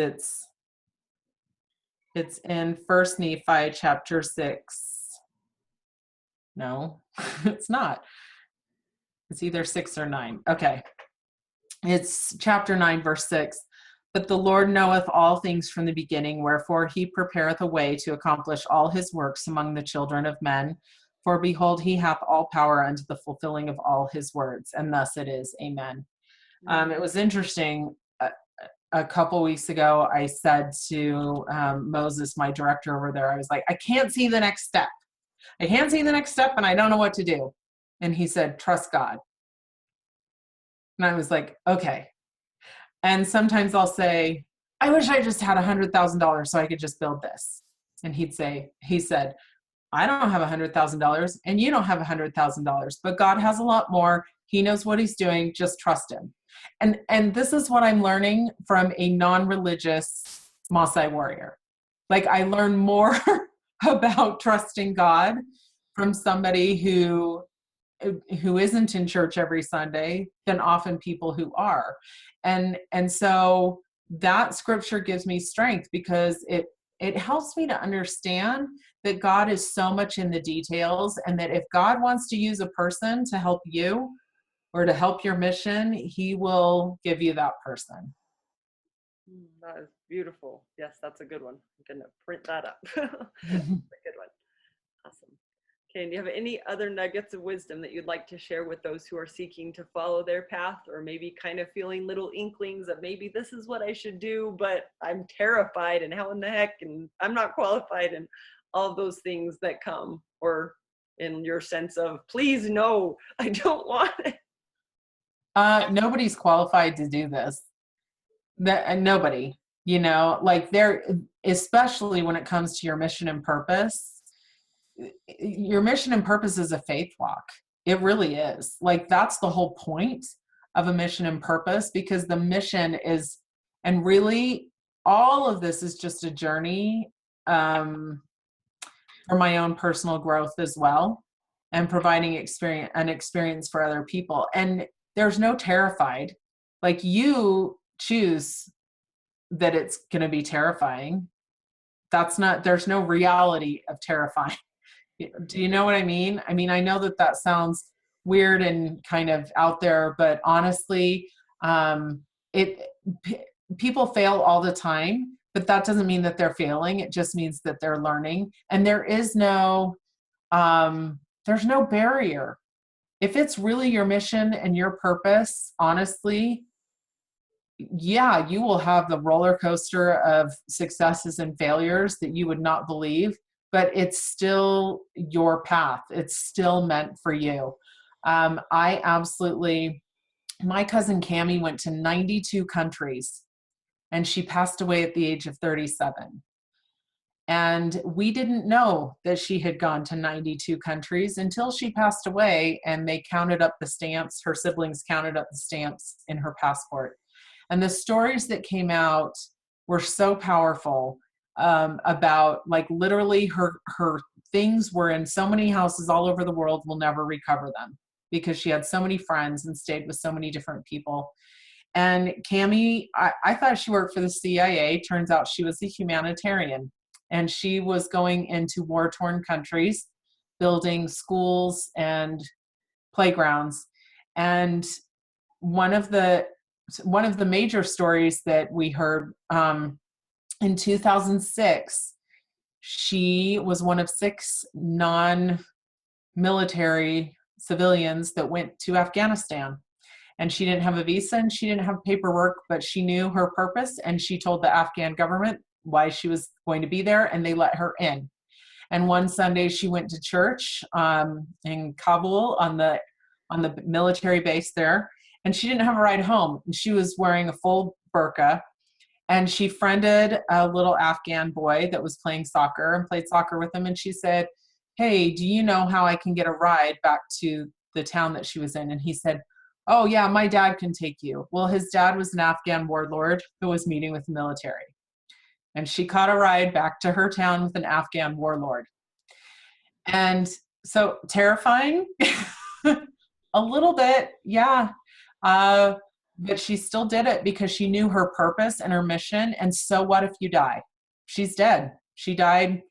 it's in First Nephi chapter 6. No, it's not. It's either 6 or 9. Okay. It's chapter 9, verse 6. But the Lord knoweth all things from the beginning, wherefore he prepareth a way to accomplish all his works among the children of men. For behold, he hath all power unto the fulfilling of all his words. And thus it is. Amen. It was interesting. A couple weeks ago, I said to Moses, my director over there, I was like, I can't see the next step. I can't see the next step and I don't know what to do. And he said, trust God. And I was like, okay. And sometimes I'll say, I wish I just had $100,000 so I could just build this. And he said, I don't have $100,000 and you don't have $100,000, but God has a lot more. He knows what he's doing. Just trust him. And this is what I'm learning from a non-religious Masai warrior. Like, I learn more about trusting God from somebody who isn't in church every Sunday than often people who are. And so that scripture gives me strength because it helps me to understand that God is so much in the details, and that if God wants to use a person to help you or to help your mission, he will give you that person.
That is beautiful. Yes, that's a good one. I'm going to print that up. That's a good one. Awesome. Okay, and do you have any other nuggets of wisdom that you'd like to share with those who are seeking to follow their path, or maybe kind of feeling little inklings of maybe this is what I should do, but I'm terrified and how in the heck, and I'm not qualified, and all of those things that come, or in your sense of, please, no, I don't want it.
Nobody's qualified to do this. Nobody, like there, especially when it comes to your mission and purpose. Your mission and purpose is a faith walk. It really is. Like, that's the whole point of a mission and purpose, because the mission is, and really all of this is just a journey for my own personal growth as well, and providing an experience for other people. And there's no terrified. Like, you choose that it's going to be terrifying. There's no reality of terrifying. Do you know what I mean? I mean, I know that sounds weird and kind of out there, but honestly, people fail all the time, but that doesn't mean that they're failing. It just means that they're learning. And there's no barrier. If it's really your mission and your purpose, honestly, yeah, you will have the roller coaster of successes and failures that you would not believe. But it's still your path. It's still meant for you. My cousin Cammie went to 92 countries, and she passed away at the age of 37. And we didn't know that she had gone to 92 countries until she passed away, and they counted up the stamps. Her siblings counted up the stamps in her passport. And the stories that came out were so powerful. About, like, literally her things were in so many houses all over the world. We'll never recover them, because she had so many friends and stayed with so many different people. And Cammie, I thought she worked for the CIA. Turns out she was a humanitarian, and she was going into war-torn countries, building schools and playgrounds. And one of the major stories that we heard, in 2006, she was one of 6 non-military civilians that went to Afghanistan. And she didn't have a visa and she didn't have paperwork, but she knew her purpose, and she told the Afghan government why she was going to be there, and they let her in. And one Sunday she went to church in Kabul on the military base there, and she didn't have a ride home. And she was wearing a full burqa, And she friended a little Afghan boy that was playing soccer and played soccer with him. And she said, hey, do you know how I can get a ride back to the town that she was in? And he said, oh yeah, my dad can take you. Well, his dad was an Afghan warlord who was meeting with the military. And she caught a ride back to her town with an Afghan warlord. And so terrifying, a little bit, yeah. But she still did it because she knew her purpose and her mission. And so what if you die? She's dead. She died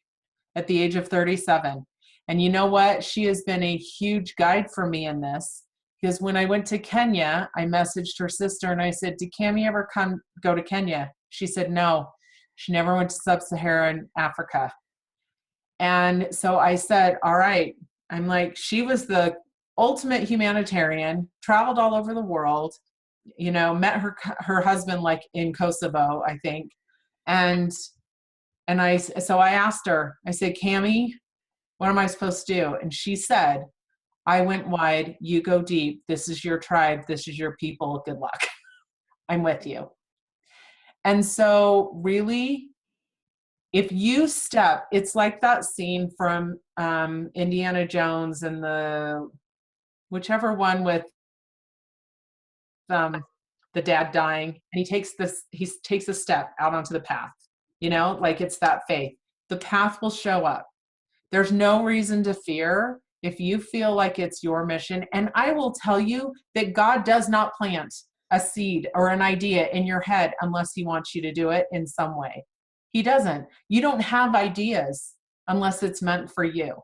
at the age of 37. And you know what? She has been a huge guide for me in this, because when I went to Kenya, I messaged her sister and I said, did Cammie ever go to Kenya? She said, no, she never went to sub-Saharan Africa. And so I said, all right, I'm like, she was the ultimate humanitarian, traveled all over the world, you know, met her husband like in Kosovo, I think. So I asked her, I said, Cammie, what am I supposed to do? And she said, I went wide, you go deep. This is your tribe. This is your people. Good luck. I'm with you. And so really, if you step, it's like that scene from Indiana Jones and whichever one with the dad dying, and he takes a step out onto the path, you know, like it's that faith. The path will show up. There's no reason to fear if you feel like it's your mission. And I will tell you that God does not plant a seed or an idea in your head unless he wants you to do it in some way. He doesn't. You don't have ideas unless it's meant for you.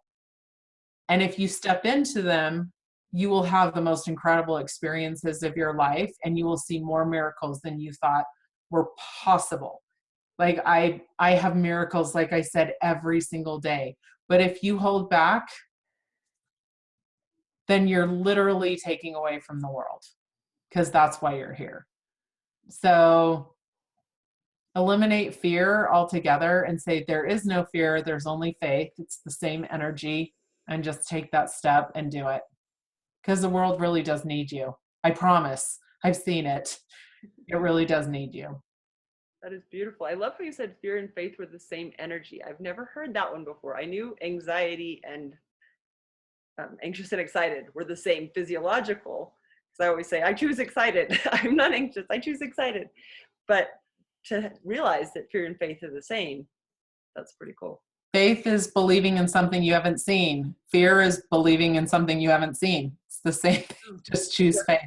And if you step into them, you will have the most incredible experiences of your life, and you will see more miracles than you thought were possible. Like I have miracles, like I said, every single day. But if you hold back, then you're literally taking away from the world, because that's why you're here. So eliminate fear altogether and say, there is no fear. There's only faith. It's the same energy, and just take that step and do it, because the world really does need you. I promise. I've seen it. It really does need you.
That is beautiful. I love how you said fear and faith were the same energy. I've never heard that one before. I knew anxiety and anxious and excited were the same physiological, because I always say, I choose excited. I'm not anxious. I choose excited. But to realize that fear and faith are the same, that's pretty cool.
Faith is believing in something you haven't seen. Fear is believing in something you haven't seen. It's the same thing. Just choose faith.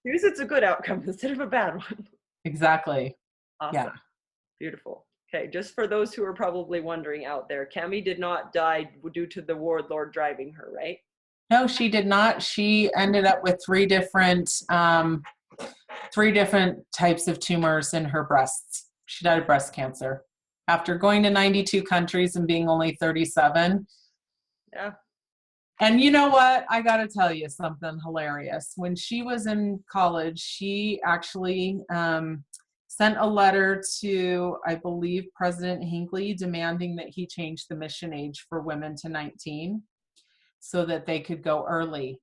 Choose it's a good outcome instead of a bad one.
Exactly.
Awesome.
Yeah.
Beautiful. Okay, just for those who are probably wondering out there, Cammie did not die due to the warlord driving her, right?
No, she did not. She ended up with three different types of tumors in her breasts. She died of breast cancer after going to 92 countries and being only 37.
Yeah.
And you know what? I got to tell you something hilarious. When she was in college, she actually sent a letter to, I believe, President Hinckley, demanding that he change the mission age for women to 19 so that they could go early.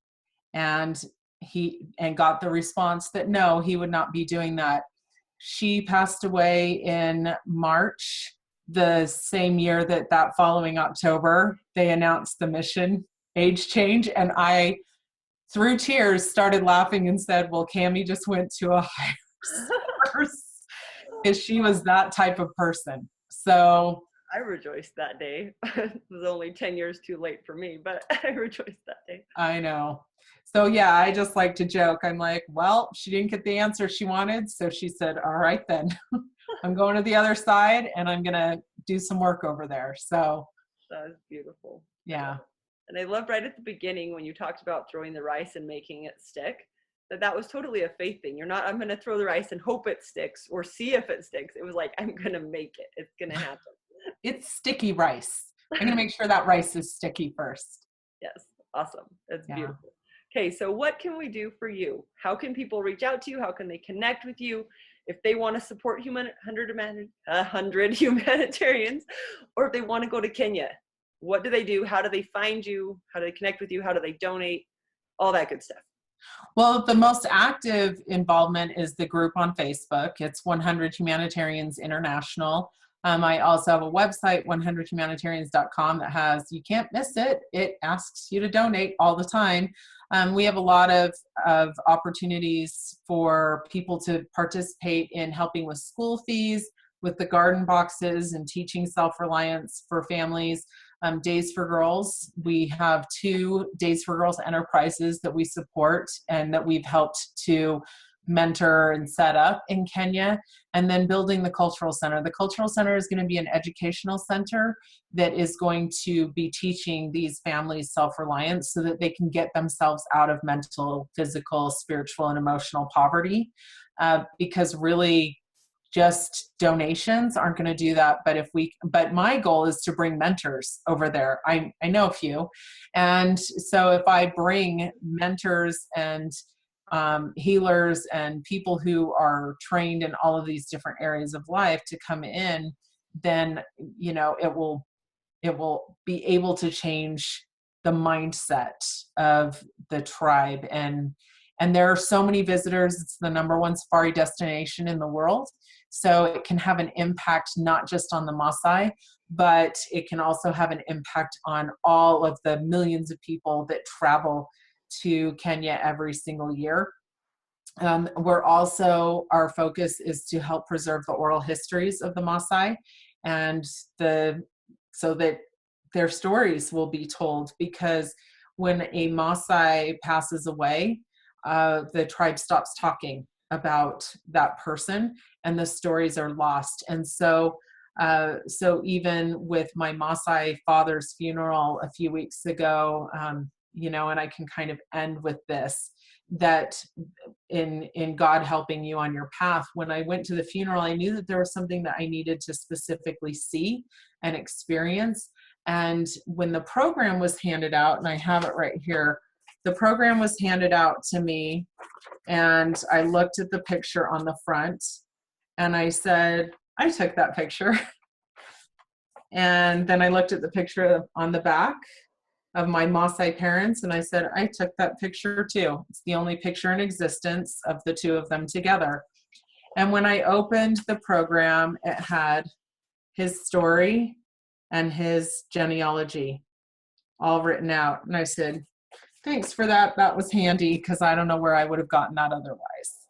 And he got the response that no, he would not be doing that. She passed away in March, the same year that following October, they announced the mission age change. And I, through tears, started laughing and said, well, Cammie just went to a higher source, because she was that type of person. So
I rejoiced that day. It was only 10 years too late for me, but I rejoiced that day.
I know. So yeah, I just like to joke. I'm like, well, she didn't get the answer she wanted. So she said, all right, then I'm going to the other side and I'm going to do some work over there. So
that was beautiful.
Yeah.
And I loved right at the beginning when you talked about throwing the rice and making it stick, that was totally a faith thing. You're not, I'm going to throw the rice and hope it sticks or see if it sticks. It was like, I'm going to make it. It's going to happen.
It's sticky rice. I'm going to make sure that rice is sticky first.
Yes. Awesome. That's beautiful. Okay. So what can we do for you? How can people reach out to you? How can they connect with you? If they want to support 100 humanitarians, or if they want to go to Kenya, what do they do? How do they find you? How do they connect with you? How do they donate? All that good stuff.
Well, the most active involvement is the group on Facebook. It's 100 Humanitarians International. I also have a website, 100humanitarians.com, that has, you can't miss it. It asks you to donate all the time. We have a lot of opportunities for people to participate in helping with school fees, with the garden boxes, and teaching self-reliance for families. Days for Girls. We have 2 Days for Girls enterprises that we support and that we've helped to mentor and set up in Kenya. And then building the Cultural Center. The Cultural Center is going to be an educational center that is going to be teaching these families self-reliance so that they can get themselves out of mental, physical, spiritual, and emotional poverty. Because really, just donations aren't going to do that. But my goal is to bring mentors over there. I know a few. And so if I bring mentors and healers and people who are trained in all of these different areas of life to come in, then, it will be able to change the mindset of the tribe. And there are so many visitors. It's the #1 safari destination in the world. So it can have an impact not just on the Masai, but it can also have an impact on all of the millions of people that travel to Kenya every single year. Our focus is to help preserve the oral histories of the Masai, and so that their stories will be told, because when a Masai passes away, the tribe stops talking about that person and the stories are lost. And so even with my Masai father's funeral a few weeks ago, and I can kind of end with this, that in God helping you on your path, when I went to the funeral, I knew that there was something that I needed to specifically see and experience. And when the program was handed out, and I have it right here, the program was handed out to me, and I looked at the picture on the front, and I said, I took that picture. And then I looked at the picture on the back of my Maasai parents, and I said, I took that picture too. It's the only picture in existence of the two of them together. And when I opened the program, it had his story and his genealogy all written out. And I said, thanks for that. That was handy, because I don't know where I would have gotten that otherwise,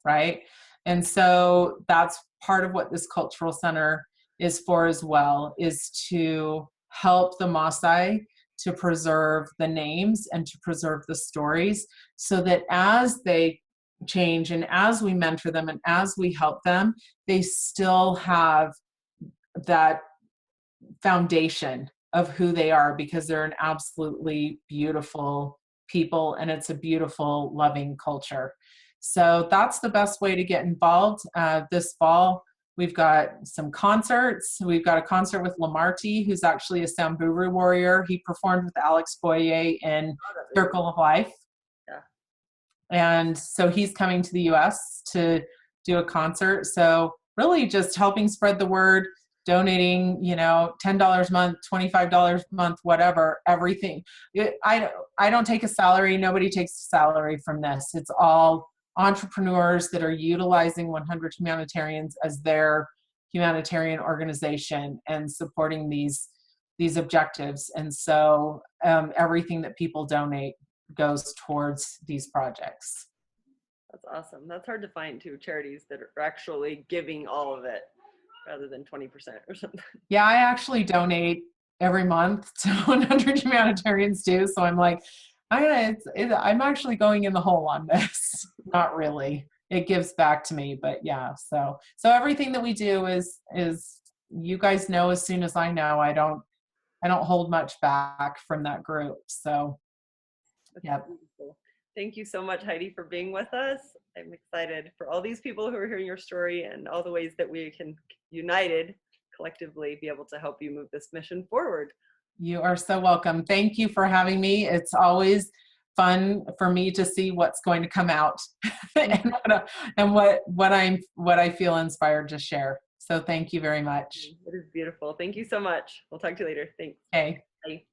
right? And so that's part of what this cultural center is for as well, is to help the Maasai to preserve the names and to preserve the stories, so that as they change and as we mentor them and as we help them, they still have that foundation of who they are, because they're an absolutely beautiful people and it's a beautiful, loving culture. So that's the best way to get involved. This fall, we've got some concerts. We've got a concert with Lamarty, who's actually a Samburu warrior. He performed with Alex Boye in Circle of Life.
Yeah.
And so he's coming to the US to do a concert. So really just helping spread the word, donating, $10 a month, $25 a month, whatever, everything. I don't take a salary. Nobody takes a salary from this. It's all entrepreneurs that are utilizing 100 Humanitarians as their humanitarian organization and supporting these objectives. And so everything that people donate goes towards these projects.
That's awesome. That's hard to find too, charities that are actually giving all of it rather than 20% or something.
Yeah, I actually donate every month to 100 Humanitarians too. So I'm like, I'm actually going in the hole on this. Not really. It gives back to me, but yeah. So everything that we do is you guys know as soon as I know. I don't hold much back from that group. So yeah.
Thank you so much, Heidi, for being with us. I'm excited for all these people who are hearing your story and all the ways that we can, united, collectively, be able to help you move this mission forward.
You are so welcome. Thank you for having me. It's always fun for me to see what's going to come out and what I feel inspired to share. So thank you very much.
It is beautiful. Thank you so much. We'll talk to you later. Thanks.
Okay.
Bye.